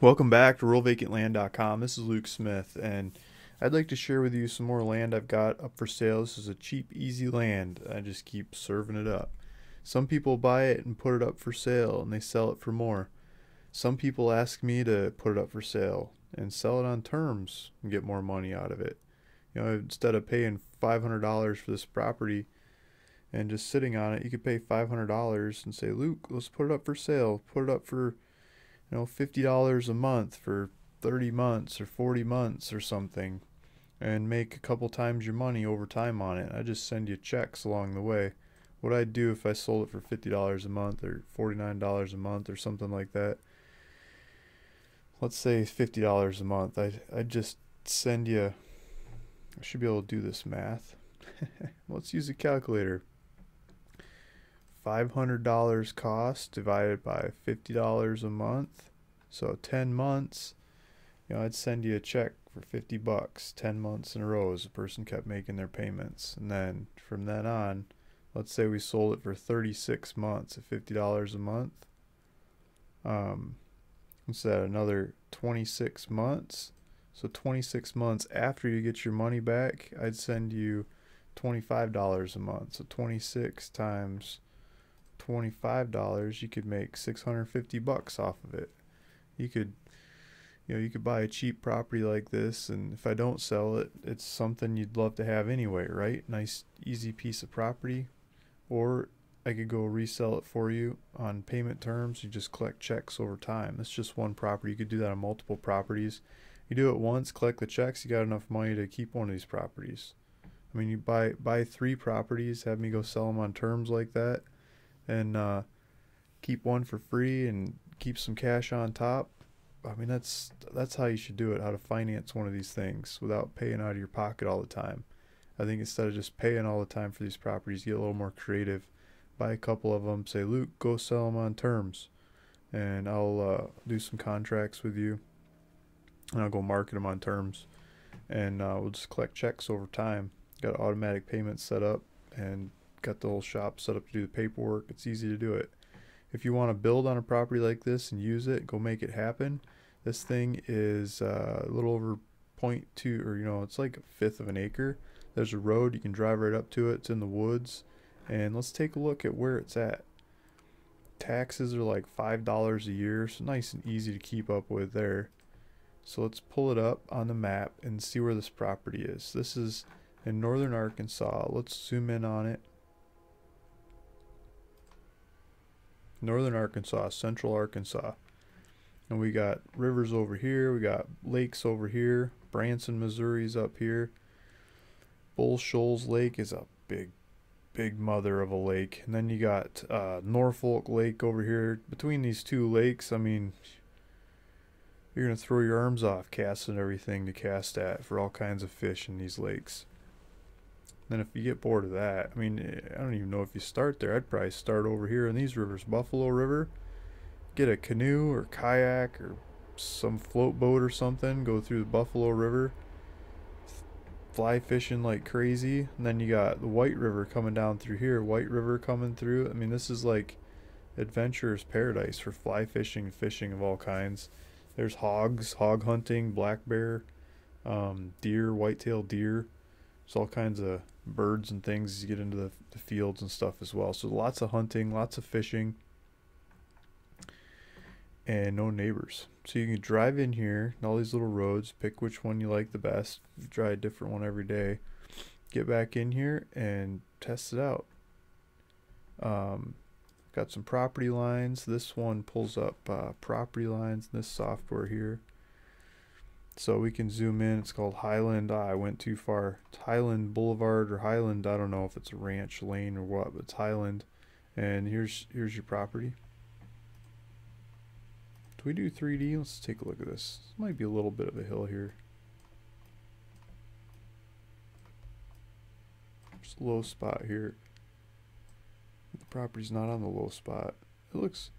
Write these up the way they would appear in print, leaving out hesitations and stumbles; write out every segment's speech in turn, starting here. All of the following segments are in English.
Welcome back to ruralvacantland.com. This is Luke Smith, and I'd like to share with you some more land I've got up for sale. This is a cheap, easy land. I just keep serving it up. Some people buy it and put it up for sale, and they sell it for more. Some people ask me to put it up for sale and sell it on terms and get more money out of it. Instead of paying $500 for this property and just sitting on it, you could pay $500 and say, Luke, let's put it up for sale. Put it up for $50 a month for 30 months or 40 months or something, and make a couple times your money over time on it. I just send you checks along the way. What I'd do if I sold it for $50 a month or $49 a month or something like that, let's say $50 a month, I'd just send you, I should be able to do this math. Let's use a calculator. $500 cost divided by $50 a month. So 10 months, I'd send you a check for 50 bucks 10 months in a row as the person kept making their payments. And then from then on, let's say we sold it for 36 months at $50 a month. Instead another 26 months. So 26 months after you get your money back, I'd send you $25 a month. So 26 times $25, you could make 650 bucks off of it. You could buy a cheap property like this, and if I don't sell it, it's something you'd love to have anyway, right? Nice easy piece of property. Or I could go resell it for you on payment terms. You just collect checks over time. That's just one property. You could do that on multiple properties. You do it once, collect the checks, you got enough money to keep one of these properties. I mean, you buy 3 properties, have me go sell them on terms like that, and keep one for free and keep some cash on top. I mean, that's how you should do it, how to finance one of these things without paying out of your pocket all the time. I think instead of just paying all the time for these properties, get a little more creative. Buy a couple of them, say, Luke, go sell them on terms, and I'll do some contracts with you, and I'll go market them on terms, and we'll just collect checks over time. Got automatic payments set up, and got the whole shop set up to do the paperwork. It's easy to do it. If you want to build on a property like this and use it, go make it happen. This thing is a little over 0.2, or it's like a fifth of an acre. There's a road, you can drive right up to it. It's in the woods. And let's take a look at where it's at. Taxes are like $5 a year, so nice and easy to keep up with there. So let's pull it up on the map and see where this property is. This is in northern Arkansas. Let's zoom in on it. Northern Arkansas, central Arkansas. And we got rivers over here, we got lakes over here. Branson, Missouri's up here. Bull Shoals Lake is a big mother of a lake. And then you got Norfolk Lake over here. Between these two lakes, I mean, you're going to throw your arms off casting everything to cast at for all kinds of fish in these lakes. Then if you get bored of that, I mean, I don't even know if you start there. I'd probably start over here in these rivers. Buffalo River, get a canoe or kayak or some float boat or something, go through the Buffalo River, fly fishing like crazy. And then you got the White River coming down through here, White River coming through. I mean, this is like adventurer's paradise for fly fishing and fishing of all kinds. There's hogs, hog hunting, black bear, deer, white-tailed deer. There's all kinds of birds and things as you get into the fields and stuff as well. So lots of hunting, lots of fishing, and no neighbors. So you can drive in here and all these little roads, pick which one you like the best. You try a different one every day. Get back in here and test it out. Got some property lines. This one pulls up property lines in this software here. So we can zoom in. It's called Highland. I went too far. It's Highland Boulevard or Highland. I don't know if it's a ranch lane or what, but it's Highland. And here's your property. Do we do 3D? Let's take a look at this. This might be a little bit of a hill here. There's a low spot here. The property's not on the low spot. It looks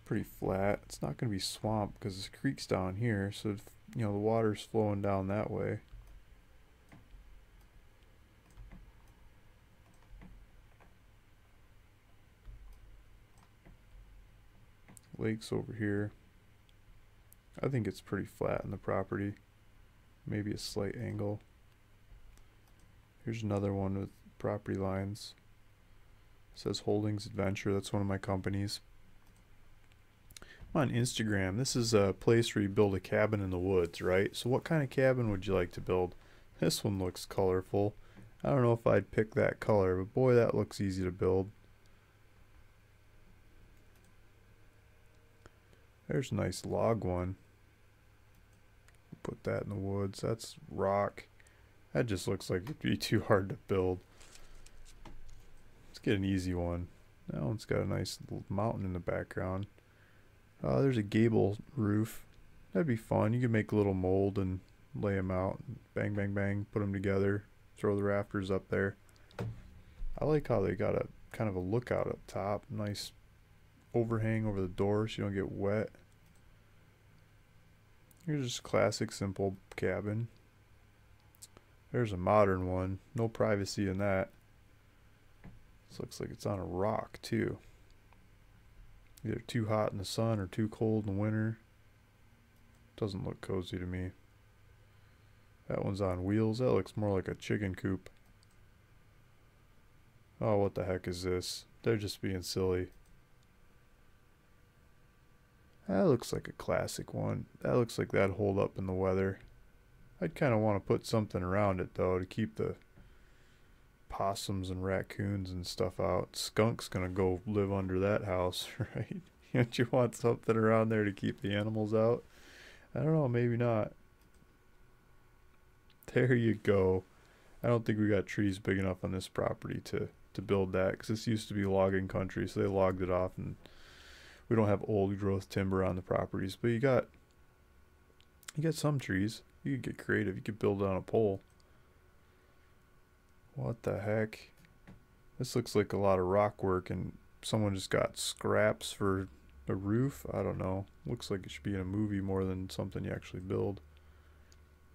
pretty flat. It's not going to be swamp because this creek's down here, so if, the water's flowing down that way. Lake's over here. I think it's pretty flat in the property. Maybe a slight angle. Here's another one with property lines. It says Holdings Adventure. That's one of my companies. I'm on Instagram. This is a place where you build a cabin in the woods, right? So what kind of cabin would you like to build? This one looks colorful. I don't know if I'd pick that color, but boy, that looks easy to build. There's a nice log one. Put that in the woods. That's rock. That just looks like it'd be too hard to build. Let's get an easy one. That one's got a nice little mountain in the background. There's a gable roof. That'd be fun. You could make a little mold and lay them out. Bang, bang, bang. Put them together. Throw the rafters up there. I like how they got a kind of a lookout up top. Nice overhang over the door so you don't get wet. Here's just a classic simple cabin. There's a modern one. No privacy in that. This looks like it's on a rock too. Either too hot in the sun or too cold in the winter. Doesn't look cozy to me. That one's on wheels. That looks more like a chicken coop. Oh, what the heck is this? They're just being silly. That looks like a classic one. That looks like that'd hold up in the weather. I'd kind of want to put something around it though to keep the possums and raccoons and stuff out. Skunk's gonna go live under that house, right? Don't you want something around there to keep the animals out? I don't know, maybe not. There you go. I don't think we got trees big enough on this property to build that, because this used to be logging country, so they logged it off, and we don't have old growth timber on the properties. But you got some trees. You could get creative. You could build on a pole. What the heck? This looks like a lot of rock work, and someone just got scraps for a roof. I don't know. Looks like it should be in a movie more than something you actually build.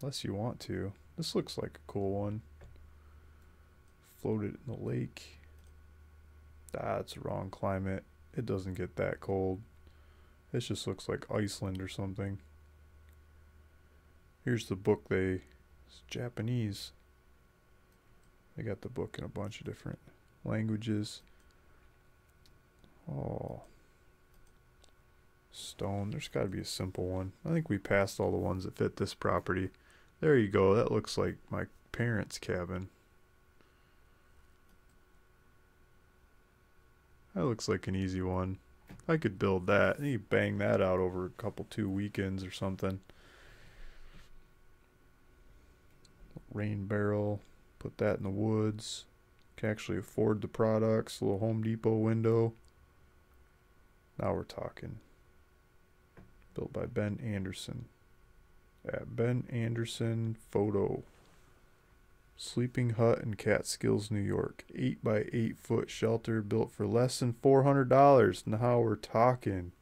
Unless you want to. This looks like a cool one. Floated in the lake. It's the wrong climate. It doesn't get that cold. This just looks like Iceland or something. Here's the book. It's Japanese. They got the book in a bunch of different languages. Oh. Stone. There's got to be a simple one. I think we passed all the ones that fit this property. There you go. That looks like my parents' cabin. That looks like an easy one. I could build that. You bang that out over a couple 2 weekends or something. Rain barrel. Put that in the woods. Can actually afford the products. A little Home Depot window. Now we're talking. Built by Ben Anderson. At Ben Anderson Photo. Sleeping hut in Catskills, New York. 8 by 8 foot shelter built for less than $400. Now we're talking.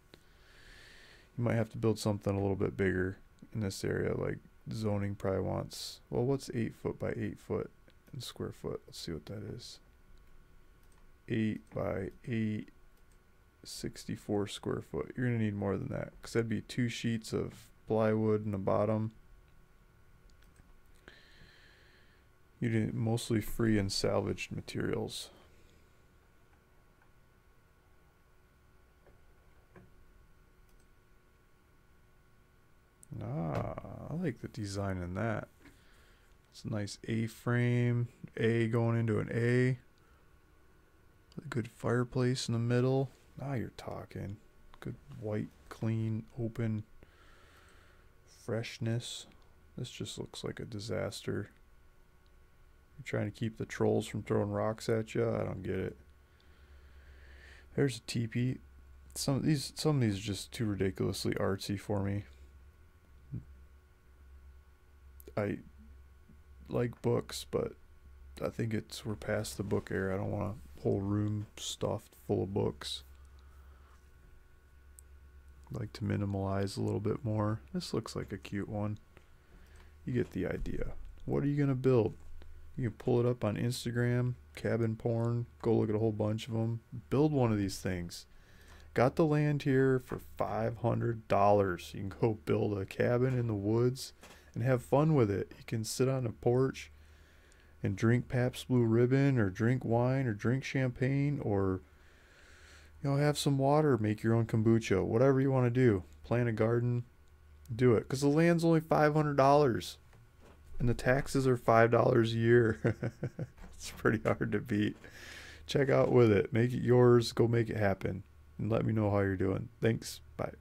You might have to build something a little bit bigger in this area. Like zoning probably wants. Well, what's 8 foot by 8 foot in square foot? Let's see what that is. 8 by 8. 64 square foot. You're gonna need more than that, because that'd be 2 sheets of plywood in the bottom. You need mostly free and salvaged materials. I like the design in that. It's a nice A-frame, A going into an A. A good fireplace in the middle. Now you're talking. Good white, clean, open freshness. This just looks like a disaster. You're trying to keep the trolls from throwing rocks at you? I don't get it. There's a teepee. Some of these are just too ridiculously artsy for me. I like books, but I think we're past the book era. I don't want a whole room stuffed full of books. I'd like to minimalize a little bit more. This looks like a cute one. You get the idea. What are you gonna build? You can pull it up on Instagram, cabin porn, go look at a whole bunch of them. Build one of these things. Got the land here for $500. You can go build a cabin in the woods and have fun with it. You can sit on a porch and drink Pabst Blue Ribbon or drink wine or drink champagne or have some water, make your own kombucha, whatever you want to do. Plant a garden, do it. Because the land's only $500 and the taxes are $5 a year. It's pretty hard to beat. Check out with it. Make it yours. Go make it happen. And let me know how you're doing. Thanks. Bye.